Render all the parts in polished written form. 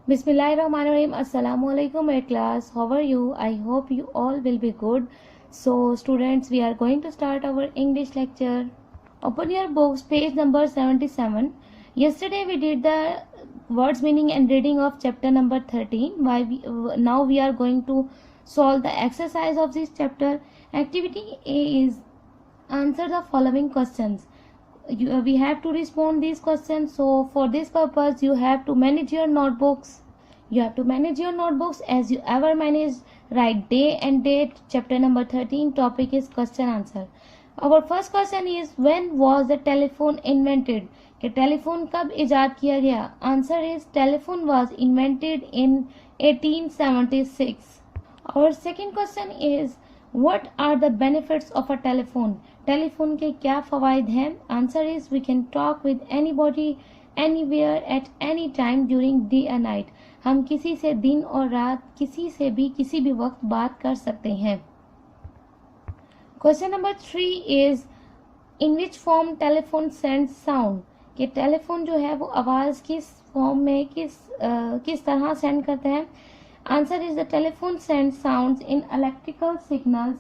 Bismillahirrahmanirrahim. Assalamu alaikum, my class. How are you? I hope you all will be good. So, students, we are going to start our English lecture. Open your books, page number 77. Yesterday we did the words meaning and reading of chapter number 13. Now we are going to solve the exercise of this chapter. Activity A is answer the following questions. We have to respond these questions, so for this purpose you have to manage your notebooks. As you ever manage. Write day and date. Chapter number 13, topic is question answer. Our first question is, when was the telephone invented? कि telephone कब इजाद किया गया? Answer is telephone was invented in 1876. Our second question is, what are the benefits of a telephone? Telephone के क्या फ़वाइद हैं? Answer is, we can talk with anybody anywhere at any time during day and night. हम किसी से दिन और रात किसी भी वक्त बात कर सकते हैं. Question number 3 is, in which form telephone sends sound? कि टेलीफोन जो है वो आवाज़ किस फॉर्म में किस तरह सेंड करते हैं? Answer is the telephone send sounds in electrical signals.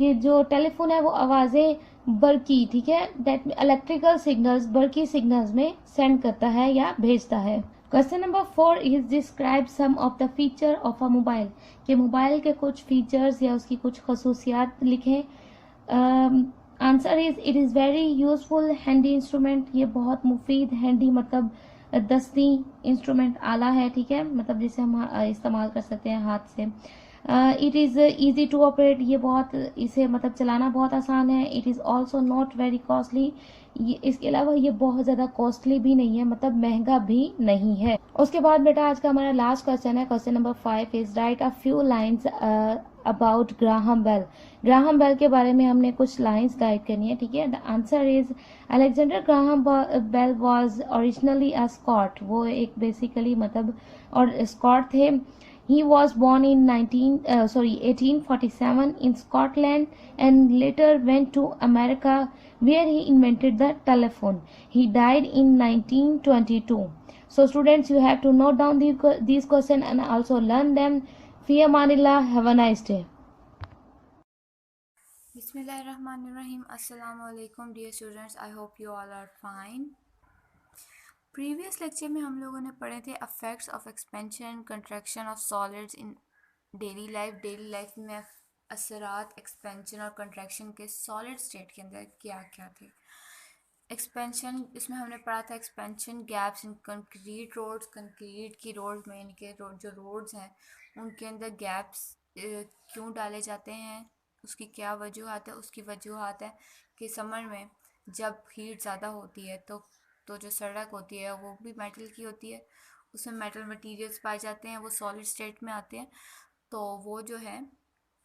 ये जो टेलीफोन है वो आवाज़ें बरकी, ठीक है, दैट इलेक्ट्रिकल सिग्नल्स, बरकी सिग्नल्स में सेंड करता है या भेजता है. Question number 4 is, describe some of the feature of a mobile. कि मोबाइल के कुछ फीचर्स या उसकी कुछ खसूसियात लिखें. Answer is, it is very useful handy instrument. ये बहुत मुफीद, हैंडी मतलब दस्ती, इंस्ट्रूमेंट आला है, ठीक है, मतलब जिसे हम इस्तेमाल कर सकते हैं हाथ से. It is easy to operate. ये बहुत, इसे मतलब चलाना बहुत आसान है. It is also not very costly. इसके अलावा ये बहुत ज़्यादा कॉस्टली भी नहीं है, मतलब महंगा भी नहीं है. उसके बाद बेटा आज का हमारा लास्ट क्वेश्चन है. Question number 5 is, write a few lines about Graham Bell. Graham Bell के बारे में हमने कुछ लाइंस गाइड करनी है, ठीक है. The answer is, Alexander Graham Bell was originally a Scot. वो एक बेसिकली मतलब और स्कॉट थे. He was born in 1847 in Scotland and later went to America where he invented the telephone. He died in 1922. So students, you have to note down these questions and also learn them. Fi amanillah. Have a nice day. Bismillahirrahmanirrahim. Assalamu alaikum dear students. I hope you all are fine. Previous lecture में हम लोगों ने पढ़े थे affects of expansion contraction of solids in daily life. Daily life में असरात expansion और contraction के सॉलिड स्टेट के अंदर क्या क्या थे. एक्सपेंशन, इसमें हमने पढ़ा था expansion gaps in concrete roads. Concrete की रोड में इनके जो रोड्स हैं उनके अंदर गैप्स क्यों डाले जाते हैं, उसकी क्या वजूहत है. उसकी वजूहत है कि समर में जब हीट ज़्यादा होती है तो जो सड़क होती है वो भी मेटल की होती है, उसमें मेटल मटेरियल्स पाए जाते हैं, वो सॉलिड स्टेट में आते हैं, तो वो जो है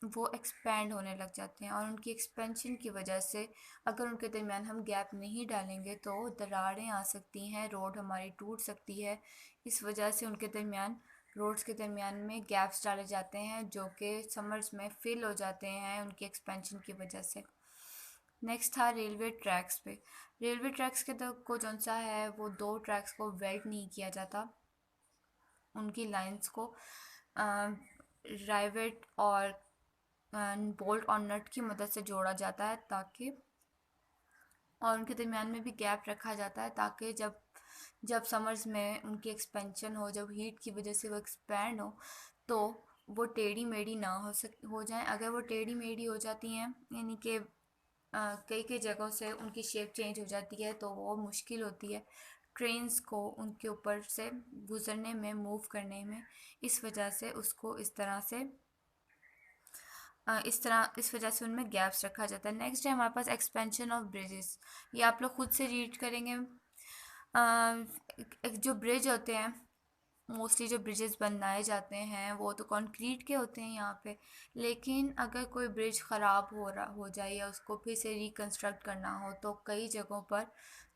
वो एक्सपेंड होने लग जाते हैं. और उनकी एक्सपेंशन की वजह से अगर उनके दरमियान हम गैप नहीं डालेंगे तो दरारें आ सकती हैं, रोड हमारी टूट सकती है. इस वजह से उनके दरमियान, रोड्स के दरमियान में गैप्स डाले जाते हैं जो कि समर्स में फिल हो जाते हैं उनकी एक्सपेंशन की वजह से. नेक्स्ट था रेलवे ट्रैक्स पे. रेलवे ट्रैक्स के को जौन सा है वो 2 ट्रैक्स को वेल्ड नहीं किया जाता, उनकी लाइंस को राइवेट और बोल्ट और नट की मदद से जोड़ा जाता है ताकि, और उनके दरमियान में भी गैप रखा जाता है ताकि जब समर्स में उनकी एक्सपेंशन हो, जब हीट की वजह से वो एक्सपैंड हो तो वो टेढ़ी मेढ़ी ना हो जाएं. अगर वो टेढ़ी मेढ़ी हो जाती हैं, यानी कि कई कई जगहों से उनकी शेप चेंज हो जाती है, तो वो मुश्किल होती है ट्रेन्स को उनके ऊपर से गुजरने में, मूव करने में. इस वजह से उसको इस वजह से उनमें गैप्स रखा जाता है. नेक्स्ट है हमारे पास एक्सपेंशन ऑफ ब्रिजेस. ये आप लोग खुद से रीड करेंगे. जो ब्रिज होते हैं, मोस्टली जो ब्रिजेस बनाए जाते हैं वो तो कंक्रीट के होते हैं यहाँ पे, लेकिन अगर कोई ब्रिज ख़राब हो जाए या उसको फिर से रिकंस्ट्रक्ट करना हो तो कई जगहों पर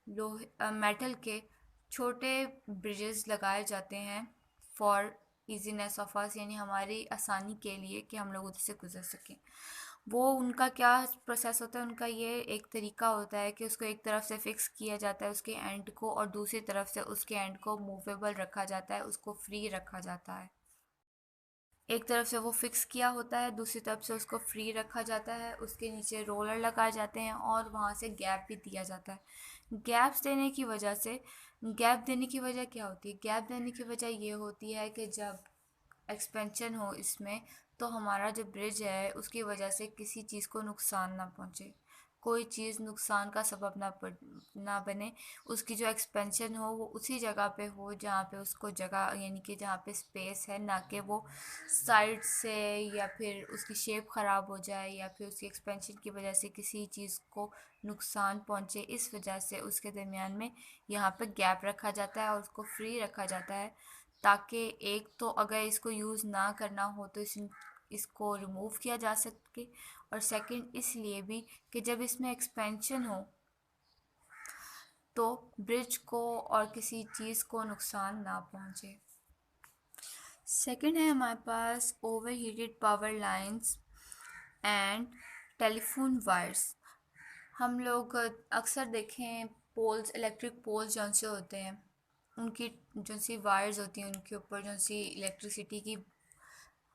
लोहे मेटल के छोटे ब्रिजेस लगाए जाते हैं फॉर ईजीनेस ऑफ अस, यानी हमारी आसानी के लिए कि हम लोग उधर से गुजर सकें. वो उनका क्या प्रोसेस होता है, उनका ये एक तरीका होता है कि उसको एक तरफ से फिक्स किया जाता है उसके एंड को, और दूसरी तरफ से उसके एंड को मूवेबल रखा जाता है, उसको फ्री रखा जाता है। एक तरफ से वो फिक्स किया होता है, दूसरी तरफ से उसको फ्री रखा जाता है, उसके नीचे रोलर लगाए जाते हैं और वहाँ से गैप भी दिया जाता है। गैप्स देने की वजह से, गैप देने की वजह क्या होती है? गैप देने की वजह ये होती है कि जब एक्सपेंशन हो इसमें, तो हमारा जो ब्रिज है उसकी वजह से किसी चीज़ को नुकसान ना पहुँचे, कोई चीज़ नुकसान का सबब ना बने। उसकी जो एक्सपेंशन हो वो उसी जगह पे हो जहाँ पे उसको जगह, यानी कि जहाँ पे स्पेस है, ना कि वो साइड से या फिर उसकी शेप ख़राब हो जाए या फिर उसकी एक्सपेंशन की वजह से किसी चीज़ को नुकसान पहुँचे। इस वजह से उसके दरमियान में यहाँ पे गैप रखा जाता है और उसको फ्री रखा जाता है, ताकि एक तो अगर इसको यूज़ ना करना हो तो इसको रिमूव किया जा सके, और सेकंड इसलिए भी कि जब इसमें एक्सपेंशन हो तो ब्रिज को और किसी चीज़ को नुकसान ना पहुँचे। सेकंड है हमारे पास overheated power lines and telephone wires. हम लोग अक्सर देखें पोल्स, इलेक्ट्रिक पोल्स जौन से होते हैं, उनकी जौन सी वायर्स होती हैं उनके ऊपर जौन सी इलेक्ट्रिसिटी की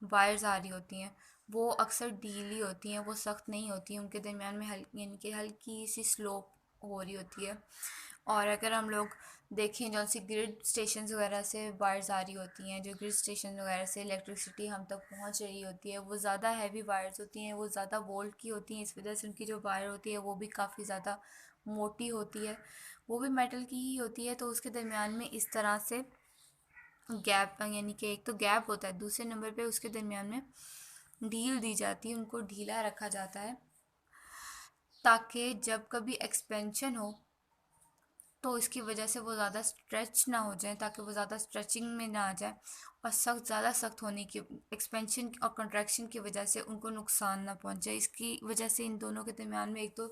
वायर्स आ रही होती हैं, वो अक्सर ढीली होती हैं, वो सख्त नहीं होती हैं, उनके दरमियान में यानी कि हल्की सी स्लोप हो रही होती है। और अगर हम लोग देखें जौन सी ग्रिड स्टेशन वगैरह से वायर्स आ रही होती हैं, जो ग्रिड स्टेशन वगैरह से इलेक्ट्रिसिटी हम तक पहुंच रही होती है, वो ज़्यादा हैवी वायर्स होती हैं, वो ज़्यादा वोल्ट की होती हैं, इस वजह से उनकी जो वायर होती है वो भी काफ़ी ज़्यादा मोटी होती है, वो भी मेटल की ही होती है। तो उसके दरमियान में इस तरह से गैप, यानी कि एक तो गैप होता है, दूसरे नंबर पे उसके दरमियान में ढील दी जाती है, उनको ढीला रखा जाता है, ताकि जब कभी एक्सपेंशन हो तो इसकी वजह से वो ज़्यादा स्ट्रेच ना हो जाए, ताकि वो ज़्यादा स्ट्रेचिंग में ना आ जाए, और ज़्यादा सख्त होने की, एक्सपेंशन और कंट्रैक्शन की वजह से उनको नुकसान ना पहुंचे। इसकी वजह से इन दोनों के दरमियान में एक तो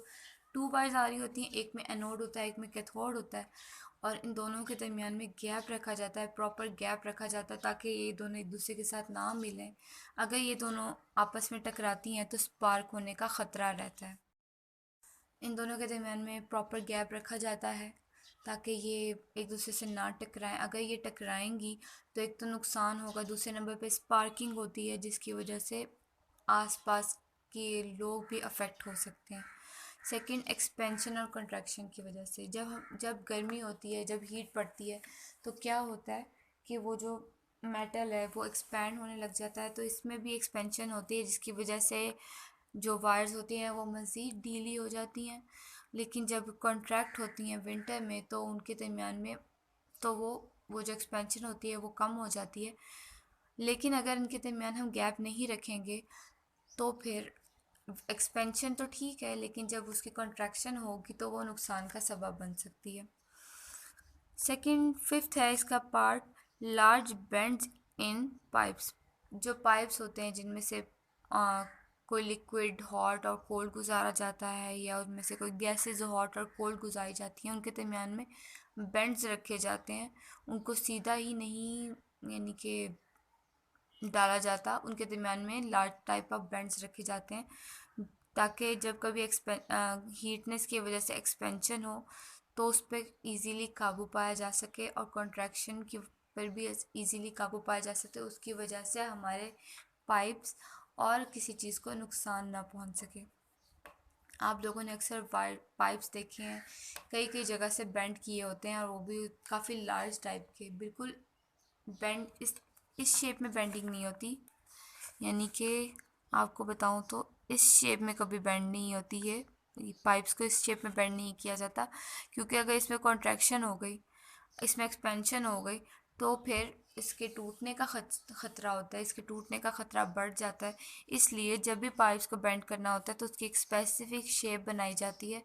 टू वायर्स आ रही होती हैं, एक में एनोड होता है, एक में कैथोड होता है, और इन दोनों के दरमियान में गैप रखा जाता है, प्रॉपर गैप रखा जाता है, ताकि ये दोनों एक दूसरे के साथ ना मिलें। अगर ये दोनों आपस में टकराती हैं तो स्पार्क होने का ख़तरा रहता है। इन दोनों के दरमियान में प्रॉपर गैप रखा जाता है ताकि ये एक दूसरे से ना टकराएं। अगर ये टकराएंगी तो एक तो नुकसान होगा, दूसरे नंबर पे स्पार्किंग होती है जिसकी वजह से आसपास के लोग भी अफेक्ट हो सकते हैं। सेकंड, एक्सपेंशन और कंट्रैक्शन की वजह से जब गर्मी होती है, जब हीट पड़ती है, तो क्या होता है कि वो जो मेटल है वो एक्सपैंड होने लग जाता है, तो इसमें भी एक्सपेंशन होती है जिसकी वजह से जो वायर्स होती हैं वो मज़ीद ढीली हो जाती हैं। लेकिन जब कॉन्ट्रैक्ट होती हैं विंटर में तो उनके दरमियान में तो वो जो एक्सपेंशन होती है वो कम हो जाती है। लेकिन अगर इनके दरमियान हम गैप नहीं रखेंगे तो फिर एक्सपेंशन तो ठीक है, लेकिन जब उसकी कॉन्ट्रैक्शन होगी तो वो नुकसान का सबब बन सकती है। सेकंड, फिफ्थ है इसका पार्ट, लार्ज बेंड्स इन पाइप्स। जो पाइप्स होते हैं जिनमें से कोई लिक्विड हॉट और कोल्ड गुजारा जाता है, या उनमें से कोई गैसेज हॉट और कोल्ड गुजारी जाती हैं, उनके दरमियान में बेंड्स रखे जाते हैं। उनको सीधा ही नहीं, यानी कि डाला जाता, उनके दरमियान में लार्ज टाइप ऑफ बेंड्स रखे जाते हैं, ताकि जब कभी हीटनेस की वजह से एक्सपेंशन हो तो उस पर ईज़िली काबू पाया जा सके, और कॉन्ट्रैक्शन की पर भी ईज़िली काबू पाया जा सके, उसकी वजह से हमारे पाइप्स और किसी चीज़ को नुकसान ना पहुंच सके। आप लोगों ने अक्सर पाइप्स देखे हैं, कई कई जगह से बेंड किए होते हैं, और वो भी काफ़ी लार्ज टाइप के, बिल्कुल बेंड इस शेप में बेंडिंग नहीं होती, यानी कि आपको बताऊं तो इस शेप में कभी बेंड नहीं होती है, पाइप्स को इस शेप में बेंड नहीं किया जाता, क्योंकि अगर इसमें कॉन्ट्रैक्शन हो गई, इसमें एक्सपेंशन हो गई, तो फिर इसके टूटने का खतरा होता है, इसके टूटने का खतरा बढ़ जाता है। इसलिए जब भी पाइप्स को बेंड करना होता है तो उसकी एक स्पेसिफिक शेप बनाई जाती है,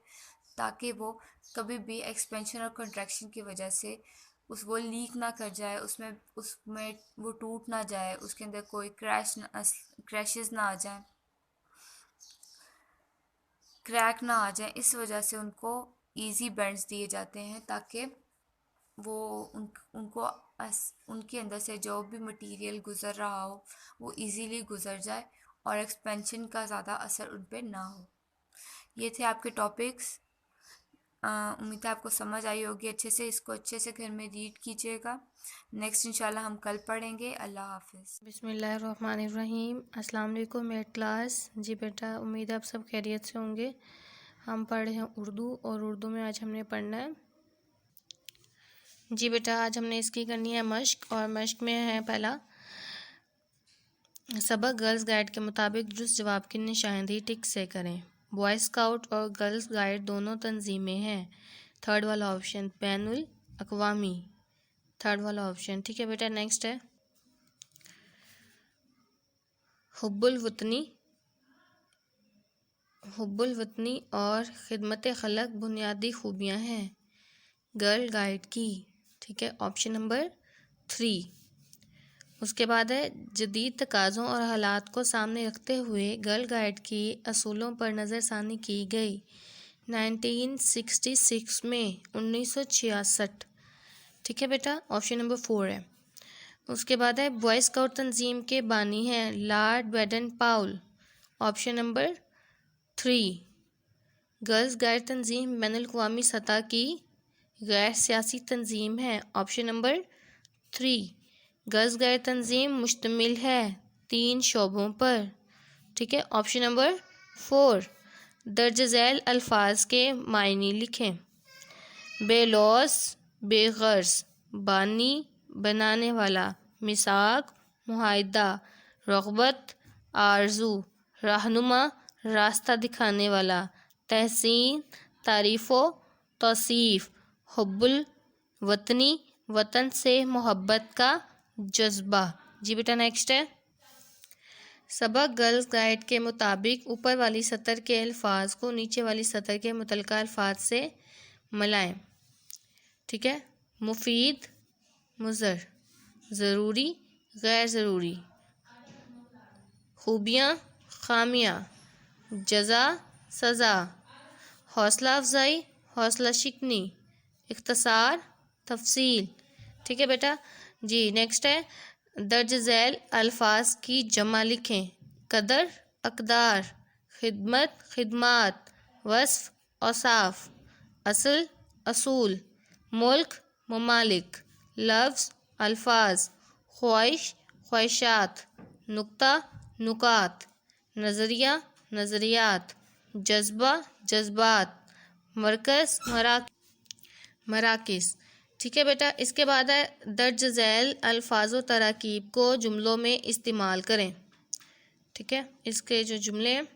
ताकि वो कभी भी एक्सपेंशन और कंट्रैक्शन की वजह से वो लीक ना कर जाए, उसमें उसमें वो टूट ना जाए, उसके अंदर कोई क्रैशेस ना आ जाए, क्रैक ना आ जाए। इस वजह से उनको इजी बेंड्स दिए जाते हैं, ताकि वो उनको उनके अंदर से जो भी मटेरियल गुज़र रहा हो वो इजीली गुज़र जाए, और एक्सपेंशन का ज़्यादा असर उन पर ना हो। ये थे आपके टॉपिक्स। उम्मीद है आपको समझ आई होगी अच्छे से। इसको अच्छे से घर में रीड कीजिएगा। नेक्स्ट इंशाल्लाह हम कल पढ़ेंगे। अल्लाह हाफिज़। बिस्मिल्लाहिर्रहमानिर्रहीम। अस्सलाम वालेकुम मेरे क्लास। जी बेटा, उम्मीद है आप सब खैरियत से होंगे। हम पढ़ रहे हैं उर्दू, और उर्दू में आज हमने पढ़ना है। जी बेटा, आज हमने इसकी करनी है मश्क, और मश्क में है पहला सबक गर्ल्स गाइड के मुताबिक दुरुस्त जवाब की निशानदेही टिक से करें। बॉय स्काउट और गर्ल्स गाइड दोनों तंजीमें हैं। थर्ड वाला ऑप्शन बैनुल अक़वामी, थर्ड वाला ऑप्शन। ठीक है बेटा, नेक्स्ट है हुब्बुल वतनी और खिदमत खलक बुनियादी खूबियाँ हैं गर्ल गाइड की। ठीक है, ऑप्शन नंबर 3। उसके बाद है जदीद तकाज़ों और हालात को सामने रखते हुए गर्ल गाइड की असूलों पर नज़रसानी की गई 1966 में 1966। ठीक है बेटा, ऑप्शन नंबर 4 है। उसके बाद है बॉय स्काउट तंजीम के बानी हैं लॉर्ड बैडन पाउल, ऑप्शन नंबर 3। गर्ल्स गाइड तंजीम बैनुल-अक़वामी सतह की गैर सियासी तंजीम है, ऑप्शन नंबर 3। गर्ल्स गाइड तंजीम मुश्तमिल है 3 शोबों पर। ठीक है, ऑप्शन नंबर 4। दर्ज झैल अल्फाज के मायने लिखें। बेलौस बेगर्ज, बानी बनाने वाला, मिसाक मुआहिदा, रग़बत आरजू, रहनुमा रास्ता दिखाने वाला, तहसीन तारीफ़ो तौसीफ़, हुब्बुल वतनी वतन से मोहब्बत का जज्बा। जी बेटा, नेक्स्ट है सबक गर्ल्स गाइड के मुताबिक ऊपर वाली सतर के अल्फाज को नीचे वाली सतर के मुतलका अल्फाज से मिलाएं। ठीक है, मुफीद मुज़र, ज़रूरी गैर ज़रूरी, खूबियाँ खामियाँ, जज़ा सज़ा, हौसला अफजाई हौसला शिकनी, इख्तसार तफसील। ठीक है बेटा जी, नेक्स्ट है दर्ज झैल अल्फाज की जमा लिखें। कदर अकदार, खिदमत खिदमात, वस्फ औसाफ, असल असूल, मुल्क ममालिक, लफ्ज़ अल्फाज, ख्वाहिश ख्वाहिशात, नुक्ता नुकात, नज़रिया नज़रियात, जज्बा जज्बात, मरकज़ मराकिस। ठीक है बेटा, इसके बाद है दर्ज झैल अल्फाज व तराकीब को जुमलों में इस्तेमाल करें। ठीक है, इसके जो जुमले हैं,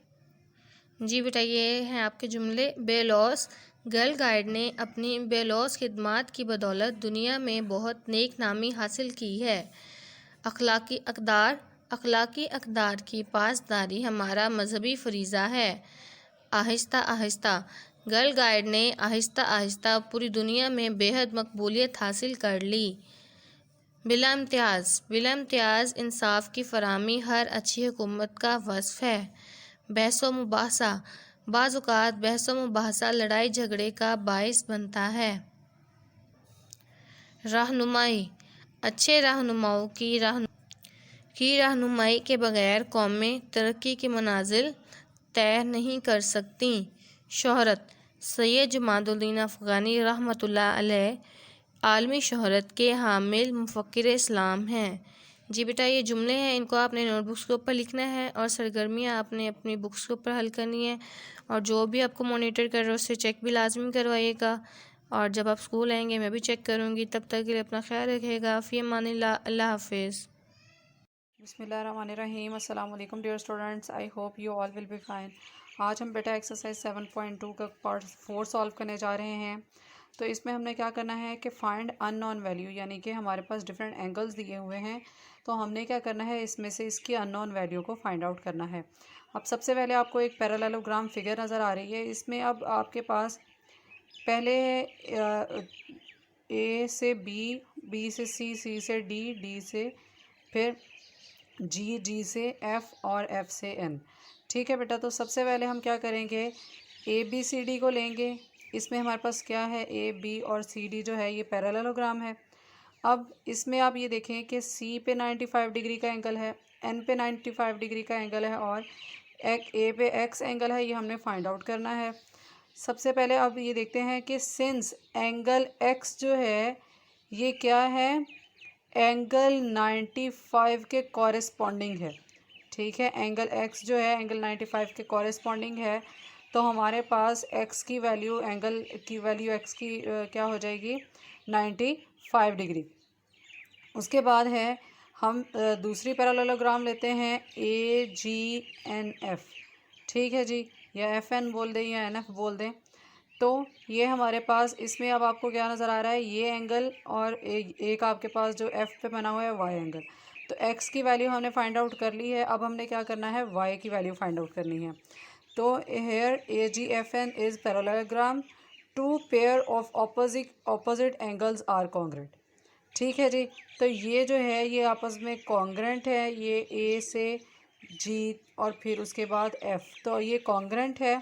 जी बेटा ये हैं आपके जुमले। बेलौस गर्ल गाइड ने अपनी बेलौस खिदमात की बदौलत दुनिया में बहुत नेक नामी हासिल की है। अखलाकी अक़दार की पासदारी हमारा मजहबी फ़रीज़ा है। आहिस्ता आहिस्ता गर्ल गाइड ने आहिस्ता आहिस्ता पूरी दुनिया में बेहद मकबूलियत हासिल कर ली। बिला इम्तियाज़ इंसाफ की फराहमी हर अच्छी हुकूमत का वस्फ़ है। बहसो मुबाहसा बाज़ औक़ात बहसो मुबाहसा लड़ाई झगड़े का बाइस बनता है। रहनुमाई अच्छे रहनुमाओं की रहनुमाई के बगैर कौमें तरक्की की मनाजिल तय नहीं कर सकती। शोहरत सैयद जमालुद्दीन अफ़ग़ानी रहमतुल्लाह अलैह आलमी शोहरत के हामिल मुफ़क्किर इस्लाम हैं। जी बेटा, ये जुमले हैं, इनको आपने नोटबुक्स के ऊपर लिखना है और सरगर्मियाँ आपने अपनी बुक्स के ऊपर हल करनी है। और जो भी आपको मॉनिटर कर रहे हो उससे चेक भी लाजमी करवाइएगा। और जब आप स्कूल आएंगे मैं भी चेक करूँगी। तब तक के लिए अपना ख्याल रखिएगा। फ़ी अमानिल्लाह, अल्लाह हाफिज़। बिस्मिल्लाहिर्रहमानिर्रहीम। अस्सलाम वालेकुम dear students, I hope you all will be fine. आज हम बेटा एक्सरसाइज 7.2 का पार्ट 4 सॉल्व करने जा रहे हैं। तो इसमें हमने क्या करना है कि फाइंड अननोन वैल्यू, यानी कि हमारे पास डिफरेंट एंगल्स दिए हुए हैं। तो हमने क्या करना है, इसमें से इसकी अननोन वैल्यू को फाइंड आउट करना है। अब सबसे पहले आपको एक पैरेललोग्राम फिगर नज़र आ रही है। इसमें अब आपके पास पहले ए से बी, बी से सी से डी, डी से फिर जी, जी से एफ़ और एफ़ से एन। ठीक है बेटा, तो सबसे पहले हम क्या करेंगे, ए बी सी डी को लेंगे। इसमें हमारे पास क्या है, ए बी और सी डी जो है ये पैरेललोग्राम है। अब इसमें आप ये देखें कि सी पे 95 डिग्री का एंगल है, एन पे 95 डिग्री का एंगल है और ए पे एक्स एंगल है, ये हमने फाइंड आउट करना है। सबसे पहले अब ये देखते हैं कि सिंस एंगल एक्स जो है ये क्या है, एंगल 95 के कॉरेस्पॉन्डिंग है। ठीक है, एंगल एक्स जो है एंगल 95 के कॉरेस्पॉन्डिंग है, तो हमारे पास एक्स की वैल्यू, एंगल की वैल्यू एक्स की क्या हो जाएगी, 95 डिग्री। उसके बाद है हम दूसरी पैरेललोग्राम लेते हैं AGNF। ठीक है जी, या FN बोल दें या NF बोल दें। तो ये हमारे पास इसमें अब आपको क्या नज़र आ रहा है, ये एंगल और एक आपके पास जो F पे बना हुआ है Y एंगल। तो X की वैल्यू हमने फाइंड आउट कर ली है, अब हमने क्या करना है, Y की वैल्यू फाइंड आउट करनी है। तो here AGFN is parallelogram, two pair of opposite angles are congruent. ठीक है जी, तो ये जो है ये आपस में कॉन्ग्रेंट है, ये A से G और फिर उसके बाद F, तो ये कॉन्ग्रेंट है।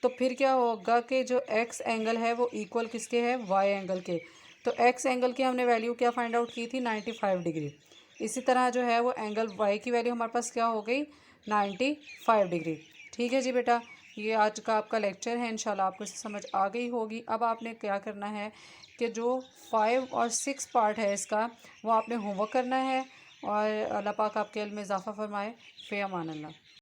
तो फिर क्या होगा कि जो X एंगल है वो इक्वल किसके है, Y एंगल के। तो X एंगल की हमने वैल्यू क्या फाइंड आउट की थी, 95 डिग्री। इसी तरह जो है वो एंगल Y की वैल्यू हमारे पास क्या हो गई, 95 डिग्री। ठीक है जी बेटा, ये आज का आपका लेक्चर है, इंशाल्लाह आपको इससे समझ आ गई होगी। अब आपने क्या करना है कि जो 5 और 6 पार्ट है इसका वो आपने होमवर्क करना है, और अल्लाह पाक आपके इल्म में इजाफ़ा फरमाए। फ़ी अमान अल्लाह।